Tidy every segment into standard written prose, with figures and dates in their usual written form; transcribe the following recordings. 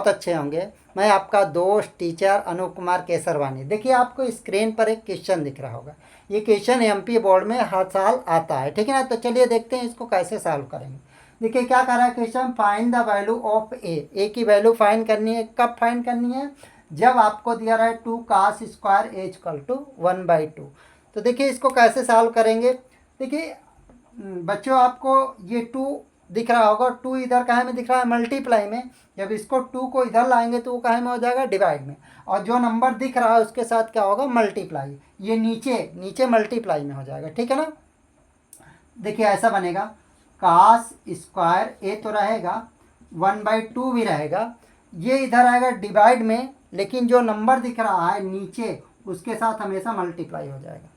बहुत अच्छे होंगे। मैं आपका दोस्त टीचर अनूप कुमार केसरवानी। देखिए आपको स्क्रीन पर एक क्वेश्चन दिख रहा होगा। ये क्वेश्चन एमपी बोर्ड में हर साल आता है, ठीक है ना। तो चलिए देखते हैं इसको कैसे सॉल्व करेंगे। देखिए क्या कर रहा है question, find the value of A की वैल्यू फाइंड करनी है। कब फाइंड करनी है, जब आपको दिया रहा है 2 cos square A equal to 1/2। तो देखिए इसको कैसे सॉल्व करेंगे। देखिए बच्चों आपको ये 2 दिख रहा होगा, 2 इधर कहाँ में दिख रहा है, मल्टीप्लाई में। जब इसको 2 को इधर लाएंगे तो वो कहाँ में हो जाएगा, डिवाइड में। और जो नंबर दिख रहा है उसके साथ क्या होगा, मल्टीप्लाई। ये नीचे नीचे मल्टीप्लाई में हो जाएगा, ठीक है ना। देखिए ऐसा बनेगा, कास स्क्वायर ए तो रहेगा, 1/2 भी रहेगा। ये इधर आएगा डिवाइड में, लेकिन जो नंबर दिख रहा है नीचे उसके साथ हमेशा मल्टीप्लाई हो जाएगा।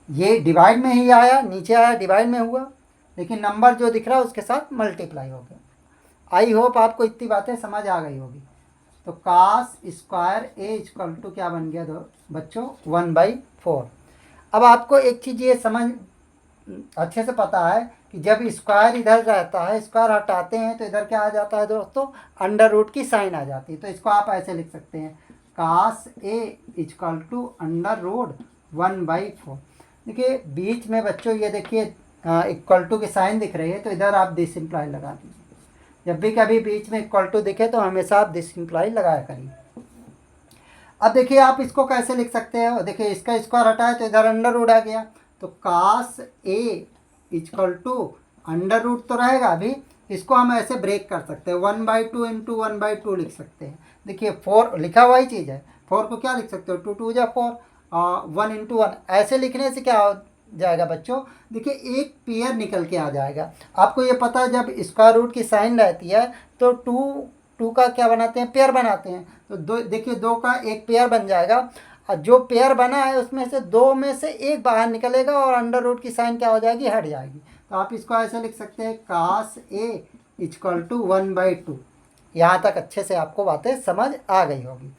ये डिवाइड में ही आया, नीचे आया डिवाइड में हुआ, लेकिन नंबर जो दिख रहा है उसके साथ मल्टीप्लाई हो गया। आई होप आपको इतनी बातें समझ आ गई होगी। तो cos square A equal to क्या बन गया बच्चों, 1/4। अब आपको एक चीज़ ये समझ अच्छे से पता है कि जब स्क्वायर इधर रहता है, स्क्वायर हटाते हैं तो इधर क्या आ जाता है दोस्तों, अंडर रूट की साइन आ जाती है। तो इसको आप ऐसे लिख सकते हैं, कास ए इक्वल टू अंडर रूट 1/4। देखिए बीच में बच्चों ये देखिए इक्वल टू की साइन दिख रही है, तो इधर आप दिस इम्प्लाई लगा दीजिए। जब भी कभी बीच में इक्वल टू दिखे तो हमेशा आप दिस इम्प्लाई लगाया करिए। अब देखिए आप इसको कैसे लिख सकते हो, देखिए इसका स्क्वायर हटाए तो इधर अंडर रूट आ गया। तो कास ए इक्वल टू अंडर रूट तो रहेगा अभी, इसको हम ऐसे ब्रेक कर सकते हैं, 1/2 इंटू 1/2 लिख सकते हैं। देखिए 4 लिखा हुआ ही चीज़ है, 4 को क्या लिख सकते हो, 2 2 जा 4, 1 इंटू 1 ऐसे लिखने से क्या हो जाएगा बच्चों, देखिए एक पेयर निकल के आ जाएगा। आपको ये पता है जब स्क्वायर रूट की साइन रहती है तो 2 का क्या बनाते हैं, पेयर बनाते हैं। तो देखिए 2 का एक पेयर बन जाएगा, और जो पेयर बना है उसमें से 2 में से एक बाहर निकलेगा और अंडर रूट की साइन क्या हो जाएगी, हट जाएगी। तो आप इसको ऐसे लिख सकते हैं, कास ए इक्वल टू 1/2। यहाँ तक अच्छे से आपको बातें समझ आ गई होगी।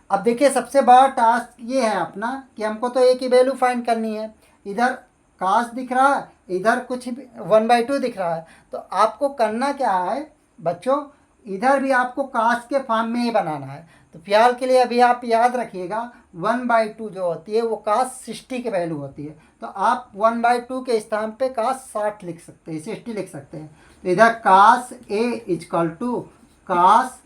अब देखिए सबसे बड़ा टास्क ये है अपना कि हमको तो ए की वैल्यू फाइंड करनी है। इधर कास दिख रहा है, इधर कुछ 1/2 दिख रहा है। तो आपको करना क्या है बच्चों, इधर भी आपको कास के फॉर्म में ही बनाना है। तो फिलहाल के लिए अभी आप याद रखिएगा 1/2 जो होती है वो कास 60 की वैल्यू होती है। तो आप 1/2 के स्थान पे कास 60 लिख सकते हैं, 60 लिख सकते हैं। तो इधर कास ए इक्वल टू कास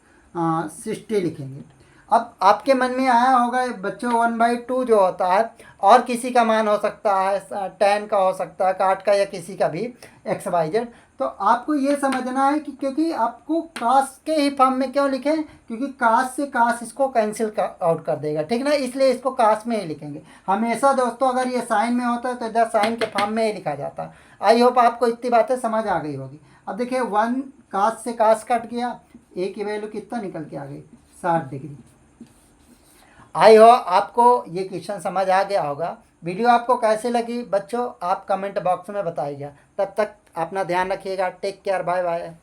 60 लिखेंगे। अब आपके मन में आया होगा बच्चों 1/2 जो होता है और किसी का मान हो सकता है, 10 का हो सकता है, काट का, या किसी का भी XYZ। तो आपको ये समझना है कि क्योंकि आपको कास के ही फॉर्म में क्यों लिखें, क्योंकि कास से कास इसको कैंसिल आउट कर देगा, ठीक ना, इसलिए इसको कास में ही लिखेंगे हमेशा दोस्तों। अगर ये साइन में होता है तो इधर साइन के फॉर्म में ही लिखा जाता। आई होप आपको इतनी बातें समझ आ गई होगी। अब देखिए 1 कास से कास कट गया, ए की वैल्यू कितना निकल के आ गई, 60 डिग्री। आई हो आपको ये क्वेश्चन समझ आ गया होगा। वीडियो आपको कैसे लगी बच्चों, आप कमेंट बॉक्स में बताइएगा। तब तक अपना ध्यान रखिएगा। Take care, bye bye.